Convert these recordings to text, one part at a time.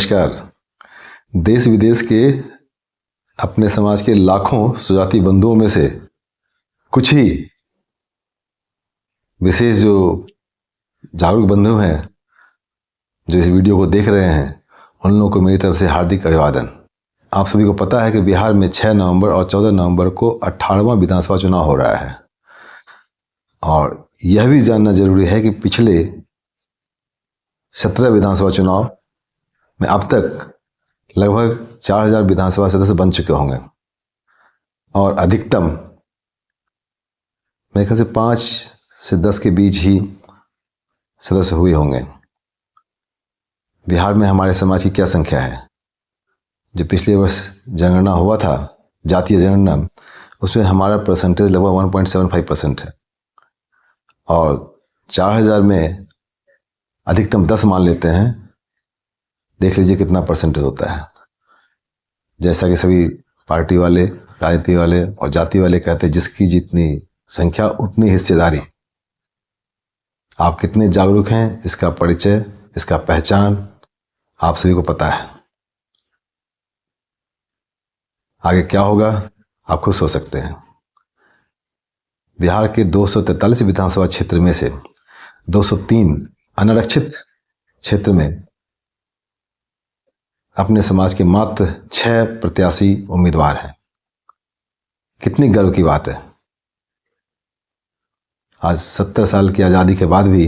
नमस्कार। देश विदेश के अपने समाज के लाखों सुजाति बंधुओं में से कुछ ही विशेष जो जागरूक बंधु हैं जो इस वीडियो को देख रहे हैं, उन लोगों को मेरी तरफ से हार्दिक अभिवादन। आप सभी को पता है कि बिहार में 6 नवंबर और 14 नवंबर को 18वां विधानसभा चुनाव हो रहा है और यह भी जानना जरूरी है कि पिछले 17 विधानसभा चुनाव में अब तक लगभग 4000 विधानसभा सदस्य बन चुके होंगे और अधिकतम मेरे ख्याल से 5 से 10 के बीच ही सदस्य हुए होंगे। बिहार में हमारे समाज की क्या संख्या है? जो पिछले वर्ष जनगणना हुआ था, जातीय जनगणना, उसमें हमारा परसेंटेज लगभग 1.75% है और 4000 में अधिकतम 10 मान लेते हैं, देख लीजिए कितना परसेंटेज होता है। जैसा कि सभी पार्टी वाले, राजनीति वाले और जाति वाले कहते हैं, जिसकी जितनी संख्या उतनी हिस्सेदारी। आप कितने जागरूक हैं, इसका परिचय, इसका पहचान आप सभी को पता है। आगे क्या होगा आप खुद सोच सकते हैं। बिहार के 243 विधानसभा क्षेत्र में से 203 अनारक्षित क्षेत्र में अपने समाज के मात्र 6 प्रत्याशी उम्मीदवार हैं। कितनी गर्व की बात है। आज 70 साल की आज़ादी के बाद भी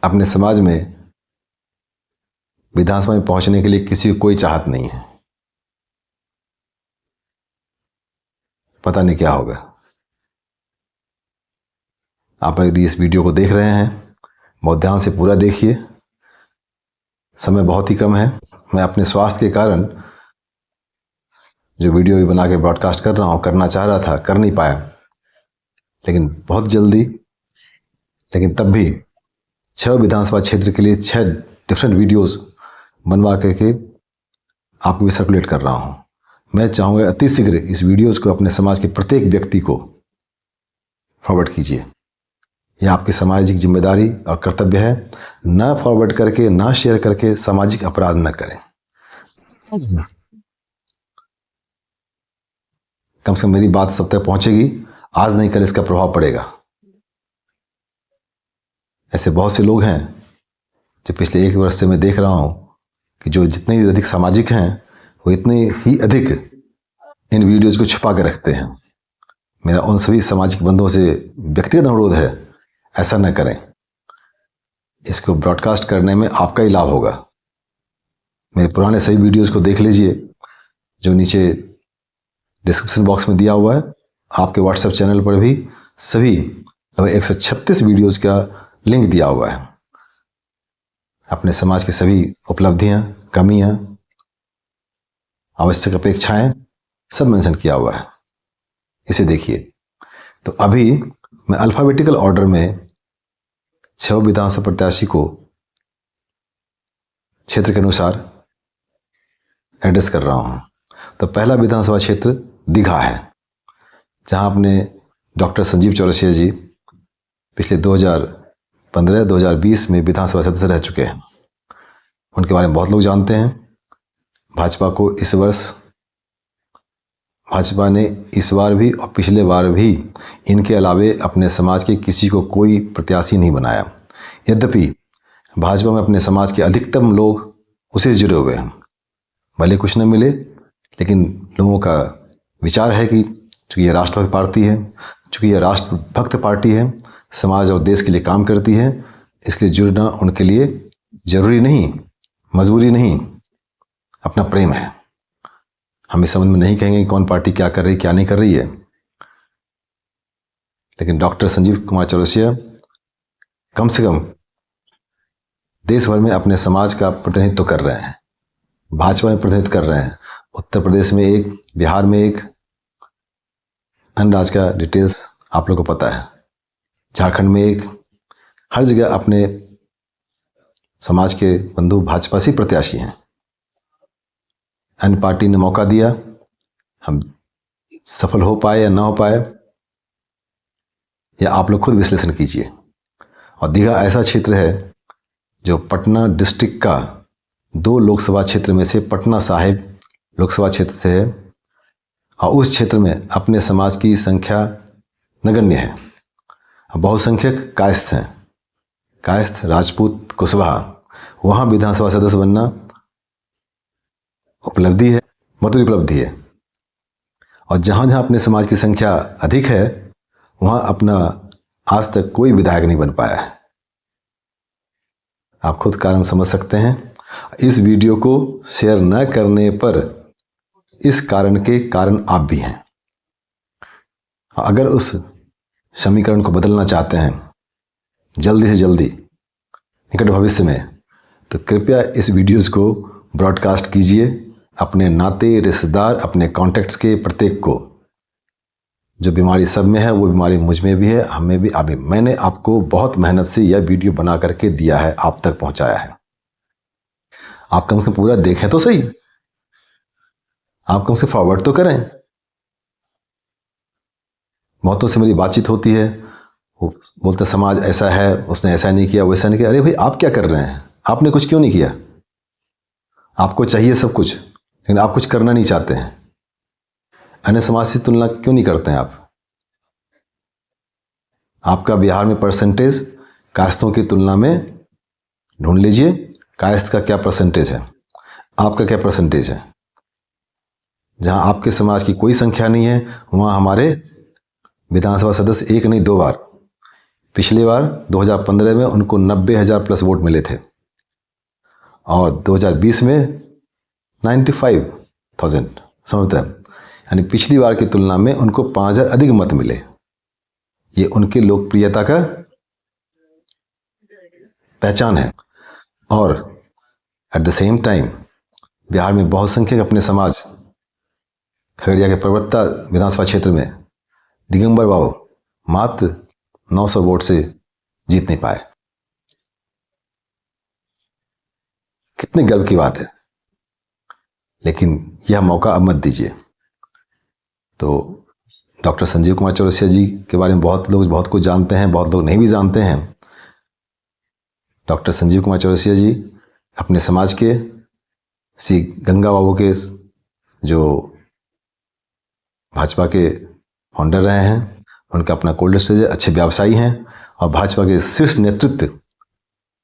अपने समाज में विधानसभा में पहुंचने के लिए किसी को कोई चाहत नहीं है। पता नहीं क्या होगा। आप यदि इस वीडियो को देख रहे हैं, बहुत ध्यान से पूरा देखिए। समय बहुत ही कम है। मैं अपने स्वास्थ्य के कारण जो वीडियो भी बना के ब्रॉडकास्ट कर रहा हूँ, करना चाह रहा था, कर नहीं पाया, लेकिन बहुत जल्दी, लेकिन तब भी 6 विधानसभा क्षेत्र के लिए 6 डिफरेंट वीडियोस बनवा करके आपको भी सर्कुलेट कर रहा हूँ। मैं चाहूँगा अति शीघ्र इस वीडियोस को अपने समाज के प्रत्येक व्यक्ति को फॉरवर्ड कीजिए। यह आपकी सामाजिक जिम्मेदारी और कर्तव्य है। ना फॉरवर्ड करके, ना शेयर करके सामाजिक अपराध न करें। कम से कम मेरी बात सब तक पहुंचेगी। आज नहीं कल इसका प्रभाव पड़ेगा। ऐसे बहुत से लोग हैं जो पिछले 1 वर्ष से मैं देख रहा हूं कि जो जितने ही अधिक सामाजिक हैं, वो इतने ही अधिक इन वीडियोज को छुपा के रखते हैं। मेरा उन सभी सामाजिक बंधुओं से व्यक्तिगत अनुरोध है, ऐसा न करें। इसको ब्रॉडकास्ट करने में आपका ही लाभ होगा। मेरे पुराने सभी वीडियोस को देख लीजिए, जो नीचे डिस्क्रिप्शन बॉक्स में दिया हुआ है। आपके व्हाट्सएप चैनल पर भी सभी 136 वीडियोस का लिंक दिया हुआ है। अपने समाज की सभी उपलब्धियां, कमियां, आवश्यक अपेक्षाएं सब मेंशन किया हुआ है। इसे देखिए। तो अभी मैं अल्फाबेटिकल ऑर्डर में 6 विधानसभा प्रत्याशी को क्षेत्र के अनुसार एड्रेस कर रहा हूं। तो पहला विधानसभा क्षेत्र दीघा है, जहां अपने डॉक्टर संजीव चौरसिया जी पिछले 2015-2020 में विधानसभा सदस्य रह चुके हैं। उनके बारे में बहुत लोग जानते हैं। भाजपा ने इस बार भी और पिछले बार भी इनके अलावे अपने समाज के किसी को कोई प्रत्याशी नहीं बनाया। यद्यपि भाजपा में अपने समाज के अधिकतम लोग उसी से जुड़े हुए हैं। भले कुछ न मिले, लेकिन लोगों का विचार है कि चूँकि यह राष्ट्रभक्त पार्टी है, चूँकि यह राष्ट्रभक्त पार्टी है, समाज और देश के लिए काम करती है, इसके जुड़ना उनके लिए जरूरी नहीं, मजबूरी नहीं, अपना प्रेम है। हम इस संबंध में नहीं कहेंगे कि कौन पार्टी क्या कर रही, क्या नहीं कर रही है, लेकिन डॉक्टर संजीव कुमार चौरसिया कम से कम देश भर में अपने समाज का प्रतिनिधित्व कर रहे हैं। भाजपा में प्रतिनिधित्व कर रहे हैं। उत्तर प्रदेश में एक, बिहार में एक, अन्य राज्य का डिटेल्स आप लोगों को पता है, झारखंड में एक, हर जगह अपने समाज के बंधु भाजपा से प्रत्याशी हैं। अन्य पार्टी ने मौका दिया, हम सफल हो पाए या ना हो पाए, या आप लोग खुद विश्लेषण कीजिए। और दीघा ऐसा क्षेत्र है जो पटना डिस्ट्रिक्ट का 2 लोकसभा क्षेत्र में से पटना साहिब लोकसभा क्षेत्र से है और उस क्षेत्र में अपने समाज की संख्या नगण्य है। बहुसंख्यक कायस्थ हैं, कायस्थ, राजपूत, कुशवाहा। वहाँ विधानसभा सदस्य बनना उपलब्धि है, मधुर उपलब्धि है। और जहाँ जहाँ अपने समाज की संख्या अधिक है वहाँ अपना आज तक कोई विधायक नहीं बन पाया है। आप खुद कारण समझ सकते हैं। इस वीडियो को शेयर न करने पर इस कारण के कारण आप भी हैं। अगर उस समीकरण को बदलना चाहते हैं जल्दी से जल्दी निकट भविष्य में, तो कृपया इस वीडियोस को ब्रॉडकास्ट कीजिए अपने नाते, रिश्तेदार, अपने कॉन्टैक्ट्स के प्रत्येक को। जो बीमारी सब में है वो बीमारी मुझ में भी है, हमें भी, आप भी। मैंने आपको बहुत मेहनत से यह वीडियो बना करके दिया है, आप तक पहुंचाया है। आप कम से कम पूरा देखें तो सही, आप कम से फॉरवर्ड तो करें। बहुतों से मेरी बातचीत होती है, वो बोलते समाज ऐसा है, उसने ऐसा नहीं किया, वैसा नहीं किया। अरे भाई, आप क्या कर रहे हैं? आपने कुछ क्यों नहीं किया? आपको चाहिए सब कुछ, लेकिन आप कुछ करना नहीं चाहते हैं। अन्य समाज से तुलना क्यों नहीं करते हैं आप? आपका बिहार में परसेंटेज कायस्थों की तुलना में ढूंढ लीजिए, कायस्थ का क्या परसेंटेज है, आपका क्या परसेंटेज है। जहां आपके समाज की कोई संख्या नहीं है वहां हमारे विधानसभा सदस्य एक नहीं 2 बार, पिछली बार 2015 में उनको 90,000 प्लस वोट मिले थे और 2020 में 95,000 समझते हैं, यानी पिछली बार की तुलना में उनको 5,000 अधिक मत मिले। ये उनकी लोकप्रियता का पहचान है। और at the same time Bihar में बहुसंख्यक अपने समाज, खगड़िया के परबत्ता विधानसभा क्षेत्र में दिगंबर बाबू मात्र 900 वोट से जीत नहीं पाए। कितने गर्व की बात है। लेकिन यह मौका अब मत दीजिए। तो डॉक्टर संजीव कुमार चौरसिया जी के बारे में बहुत लोग बहुत कुछ जानते हैं, बहुत लोग नहीं भी जानते हैं। डॉक्टर संजीव कुमार चौरसिया जी अपने समाज के श्री गंगा बाबू के जो भाजपा के फाउंडर रहे हैं, उनका अपना कोल्ड स्टोरेज है, अच्छे व्यवसायी हैं और भाजपा के शीर्ष नेतृत्व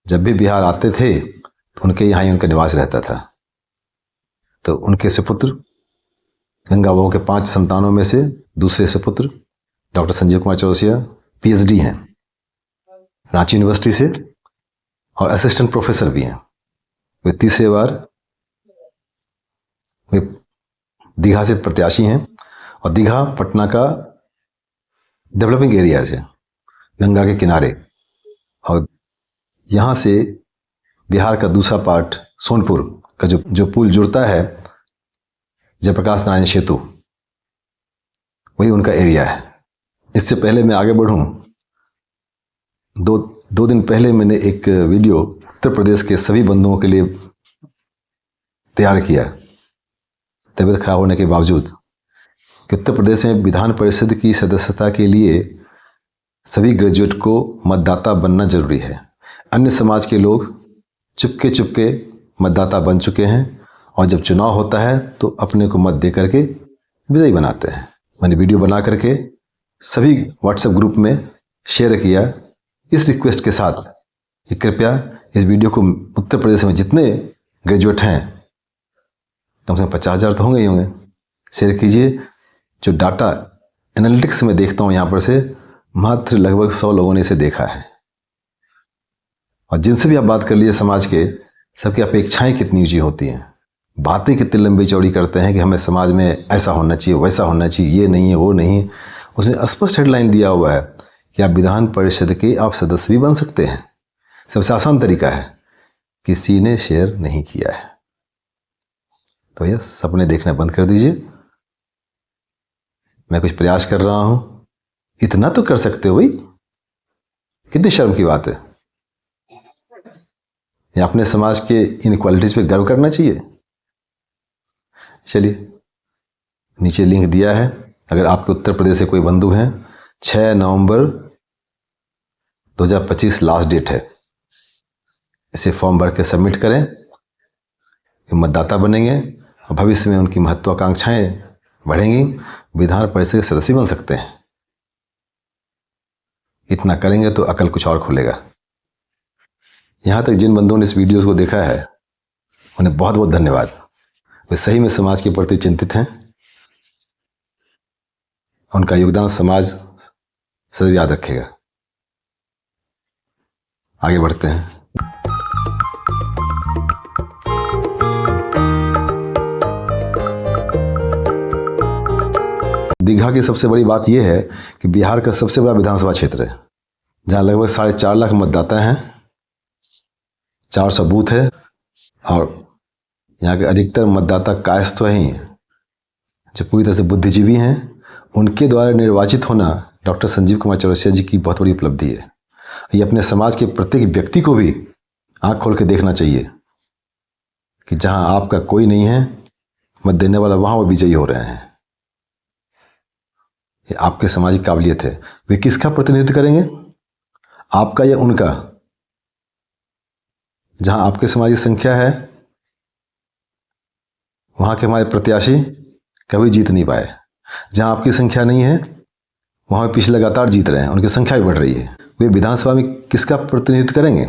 जब भी बिहार आते थे तो उनके यहाँ ही उनका निवास रहता था। तो उनके सुपुत्र गंगा बाबू के 5 संतानों में से दूसरे सुपुत्र डॉक्टर संजीव कुमार चौरसिया पीएचडी हैं रांची यूनिवर्सिटी से और असिस्टेंट प्रोफेसर भी हैं। वे तीसरे बार वे दीघा से प्रत्याशी हैं और दीघा पटना का डेवलपिंग एरिया है, गंगा के किनारे। और यहाँ से बिहार का दूसरा पार्ट सोनपुर का जो पुल जुड़ता है जयप्रकाश नारायण सेतु, वही उनका एरिया है। इससे पहले मैं आगे बढ़ूं, दो दिन पहले मैंने एक वीडियो उत्तर प्रदेश के सभी बंधुओं के लिए तैयार किया, तबीयत खराब होने के बावजूद, कि उत्तर प्रदेश में विधान परिषद की सदस्यता के लिए सभी ग्रेजुएट को मतदाता बनना जरूरी है। अन्य समाज के लोग चुपके चुपके मतदाता बन चुके हैं और जब चुनाव होता है तो अपने को मत दे करके विजयी बनाते हैं। मैंने वीडियो बना करके सभी व्हाट्सएप ग्रुप में शेयर किया इस रिक्वेस्ट के साथ कि कृपया इस वीडियो को उत्तर प्रदेश में जितने ग्रेजुएट हैं, कम से कम 50,000 तो होंगे ही होंगे, शेयर कीजिए। जो डाटा एनालिटिक्स में देखता हूँ यहाँ पर से मात्र लगभग 100 लोगों ने इसे देखा है। और जिनसे भी आप बात कर लिए समाज के, सबकी अपेक्षाएं कितनी ऊंची होती हैं, बातें कितनी लंबी चौड़ी करते हैं कि हमें समाज में ऐसा होना चाहिए, वैसा होना चाहिए, ये नहीं है, वो नहीं है। उसने स्पष्ट हेडलाइन दिया हुआ है कि आप विधान परिषद के आप सदस्य भी बन सकते हैं। सबसे आसान तरीका है, किसी ने शेयर नहीं किया है तो भैया सपने देखना बंद कर दीजिए। मैं कुछ प्रयास कर रहा हूं, इतना तो कर सकते हो भाई, कितनी शर्म की बात है। या अपने समाज के इनक्वालिटीज पे गर्व करना चाहिए। चलिए, नीचे लिंक दिया है, अगर आपके उत्तर प्रदेश से कोई बंधु हैं, 6 नवंबर 2025 लास्ट डेट है। इसे फॉर्म भर के सबमिट करें, मतदाता बनेंगे और भविष्य में उनकी महत्वाकांक्षाएं बढ़ेंगी, विधान परिषद के सदस्य बन सकते हैं। इतना करेंगे तो अकल कुछ और खुलेगा। यहाँ तक जिन बंधुओं ने इस वीडियो को देखा है उन्हें बहुत बहुत धन्यवाद। वे सही में समाज के प्रति चिंतित हैं। उनका योगदान समाज सदैव याद रखेगा। आगे बढ़ते हैं। दीघा की सबसे बड़ी बात यह है कि बिहार का सबसे बड़ा विधानसभा क्षेत्र है, जहां लगभग 4.5 लाख मतदाता हैं, 400 बूथ है और यहाँ के अधिकतर मतदाता कायस्थ ही हैं, जो पूरी तरह से बुद्धिजीवी हैं। उनके द्वारा निर्वाचित होना डॉक्टर संजीव कुमार चौरसिया जी की बहुत बड़ी उपलब्धि है। ये अपने समाज के प्रत्येक व्यक्ति को भी आंख खोल के देखना चाहिए कि जहां आपका कोई नहीं है, मत देने वाला वहां वो विजयी हो रहे हैं। ये आपके सामाजिक काबिलियत है। वे किसका प्रतिनिधित्व करेंगे, आपका या उनका? जहां आपकी सामाजिक संख्या है वहां के हमारे प्रत्याशी कभी जीत नहीं पाए। जहां आपकी संख्या नहीं है वहां पीछे लगातार जीत रहे हैं, उनकी संख्या भी बढ़ रही है। वे विधानसभा में किसका प्रतिनिधित्व करेंगे?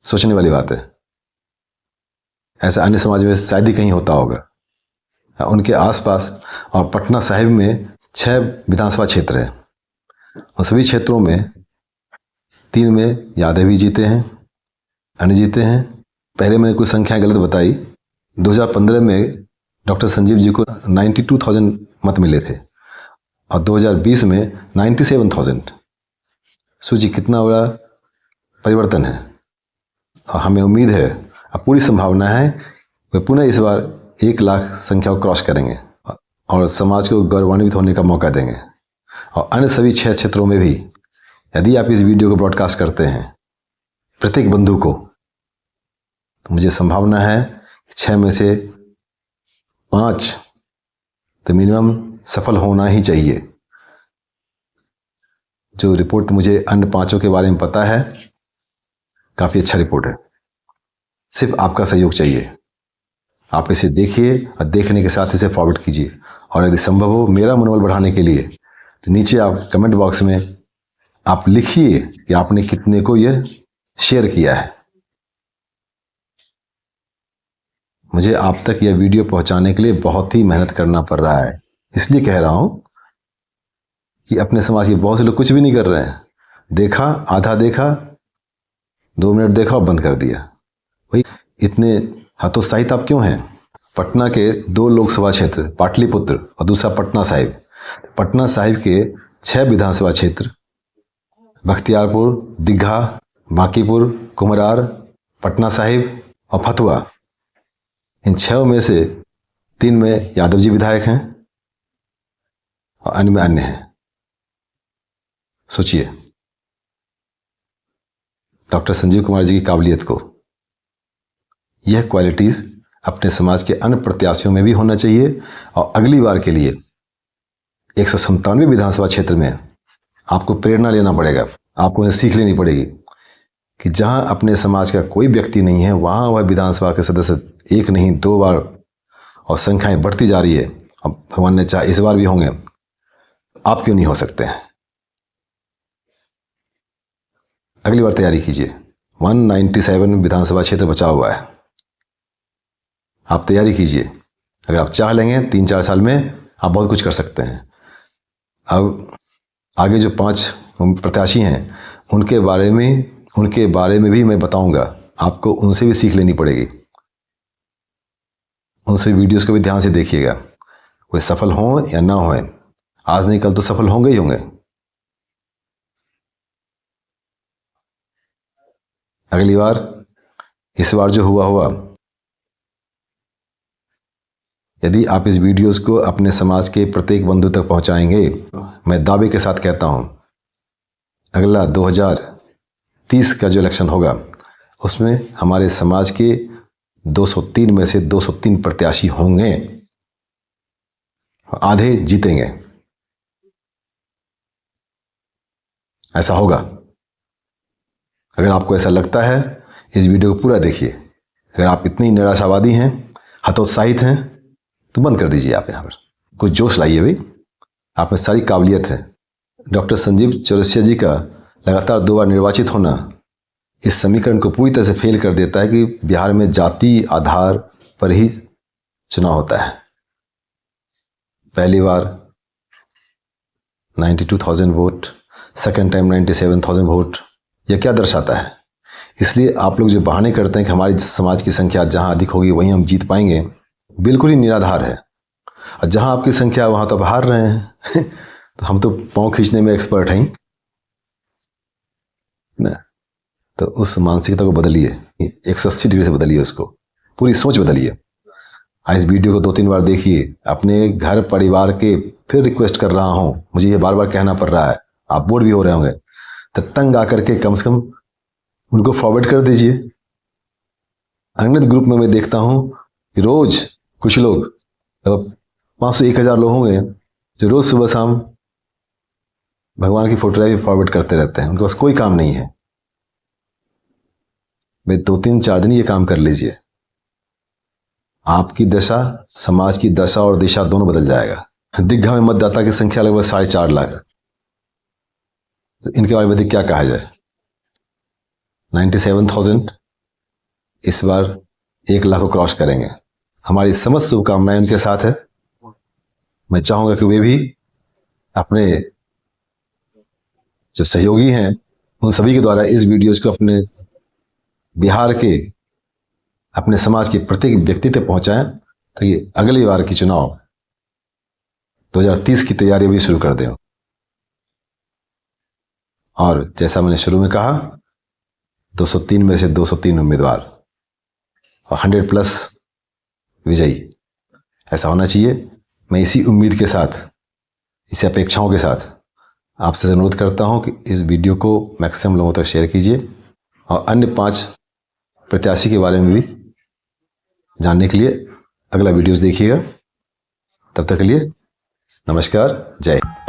सोचने वाली बात है। ऐसा अन्य समाज में शायद ही कहीं होता होगा। उनके आसपास और पटना साहिब में 6 विधानसभा क्षेत्र है। और सभी क्षेत्रों में 3 में यादव ही जीते हैं, अन्य जीते हैं। पहले मैंने कुछ संख्या गलत बताई। 2015 में डॉक्टर संजीव जी को 92,000 मत मिले थे और 2020 में 97,000। सोचिए कितना बड़ा परिवर्तन है। और हमें उम्मीद है, अब पूरी संभावना है, वे पुनः इस बार 1 लाख संख्या को क्रॉस करेंगे और समाज को गौरवान्वित होने का मौका देंगे। और अन्य सभी 6 क्षेत्रों में भी यदि आप इस वीडियो को ब्रॉडकास्ट करते हैं प्रत्येक बंधु को, तो मुझे संभावना है कि 6 में से 5 तो मिनिमम सफल होना ही चाहिए। जो रिपोर्ट मुझे अन्य 5 के बारे में पता है, काफी अच्छा रिपोर्ट है। सिर्फ आपका सहयोग चाहिए। आप इसे देखिए और देखने के साथ इसे फॉरवर्ड कीजिए। और यदि संभव हो मेरा मनोबल बढ़ाने के लिए तो नीचे आप कमेंट बॉक्स में आप लिखिए कि आपने कितने को यह शेयर किया है। मुझे आप तक यह वीडियो पहुंचाने के लिए बहुत ही मेहनत करना पड़ रहा है। इसलिए कह रहा हूं कि अपने समाज के बहुत से लोग कुछ भी नहीं कर रहे हैं। देखा, आधा देखा, 2 मिनट देखा और बंद कर दिया। भाई इतने हतोत्साहित आप क्यों हैं? पटना के 2 लोकसभा क्षेत्र, पाटलिपुत्र और दूसरा पटना साहिब। पटना साहिब के 6 विधानसभा क्षेत्र, बख्तियारपुर, दीघा, बांकीपुर, कुमरार, पटना साहिब और फतुहा, इन 6 में से 3 में यादव जी विधायक हैं और अन्य में अन्य हैं। सोचिए डॉक्टर संजीव कुमार जी की काबिलियत को। यह क्वालिटीज अपने समाज के अन्य प्रत्याशियों में भी होना चाहिए। और अगली बार के लिए 197 विधानसभा क्षेत्र में आपको प्रेरणा लेना पड़ेगा। आपको उन्हें सीख लेनी पड़ेगी कि जहां अपने समाज का कोई व्यक्ति नहीं है वहां वह विधानसभा के सदस्य 1 नहीं 2 बार, और संख्याएं बढ़ती जा रही है। अब भगवान ने चाहा इस बार भी होंगे, आप क्यों नहीं हो सकते हैं? अगली बार तैयारी कीजिए। 197 विधानसभा क्षेत्र बचा हुआ है। आप तैयारी कीजिए। अगर आप चाह लेंगे 3-4 साल में आप बहुत कुछ कर सकते हैं। अब आगे जो 5 प्रत्याशी हैं उनके बारे में भी मैं बताऊंगा। आपको उनसे भी सीख लेनी पड़ेगी। उनसे वीडियोस को भी ध्यान से देखिएगा। कोई सफल हो या ना हो, आज नहीं कल तो सफल होंगे ही होंगे। अगली बार, इस बार जो हुआ, यदि आप इस वीडियोस को अपने समाज के प्रत्येक बंधु तक पहुंचाएंगे, मैं दावे के साथ कहता हूं, अगला 2030 का जो इलेक्शन होगा उसमें हमारे समाज के 203 में से 203 प्रत्याशी होंगे, आधे जीतेंगे। ऐसा होगा। अगर आपको ऐसा लगता है, इस वीडियो को पूरा देखिए। अगर आप इतनी निराशावादी हैं, हतोत्साहित हैं, तो बंद कर दीजिए। आप यहाँ पर कुछ जोश लाइए भाई, आप में सारी काबिलियत है। डॉक्टर संजीव चौरसिया जी का लगातार 2 बार निर्वाचित होना इस समीकरण को पूरी तरह से फेल कर देता है कि बिहार में जाति आधार पर ही चुनाव होता है। पहली बार 92,000 वोट, सेकंड टाइम 97,000 वोट। यह क्या दर्शाता है? इसलिए आप लोग जो बहाने करते हैं कि हमारी समाज की संख्या जहां अधिक होगी वहीं हम जीत पाएंगे, बिल्कुल ही निराधार है। और जहां आपकी संख्या वहां तो आप हार रहे हैं। तो हम तो पांव खींचने में एक्सपर्ट हैं ना। तो उस मानसिकता को बदलिए, 180 डिग्री से बदलिए, उसको पूरी सोच बदलिए। इस वीडियो को 2-3 बार देखिए। अपने घर परिवार के, फिर रिक्वेस्ट कर रहा हूं, मुझे ये बार बार कहना पड़ रहा है, आप बोर भी हो रहे होंगे, तो तंग आकर के कम से कम उनको फॉरवर्ड कर दीजिए। अनगिनत ग्रुप में मैं देखता हूं कि रोज कुछ लोग, 500-1000 लोग होंगे जो रोज सुबह शाम भगवान की फोटोग्राफी फॉरवर्ड करते रहते हैं। उनके पास कोई काम नहीं है। भाई 2-3-4 दिन ये काम कर लीजिए, आपकी दशा, समाज की दशा और दिशा दोनों बदल जाएगा। दिग्घा में मतदाता की संख्या लगभग 4.5 लाख। तो इनके बारे में क्या कहा जाए? 97,000 इस बार 1 लाख को क्रॉस करेंगे। हमारी समस्त शुभकामनाएं उनके साथ है। मैं चाहूंगा कि वे भी अपने जो सहयोगी हैं उन सभी के द्वारा इस वीडियोज को अपने बिहार के, अपने समाज के प्रत्येक व्यक्ति तक पहुंचाएं, ताकि अगली बार की चुनाव 2030 की तैयारी भी शुरू कर दें। और जैसा मैंने शुरू में कहा, 203 में से 203 उम्मीदवार और 100+ विजयी, ऐसा होना चाहिए। मैं इसी उम्मीद के साथ, इसी अपेक्षाओं के साथ आपसे अनुरोध करता हूं कि इस वीडियो को मैक्सिमम लोगों तक शेयर कीजिए और अन्य 5 प्रत्याशी के बारे में भी जानने के लिए अगला वीडियोस देखिएगा। तब तक के लिए नमस्कार, जय हिंद।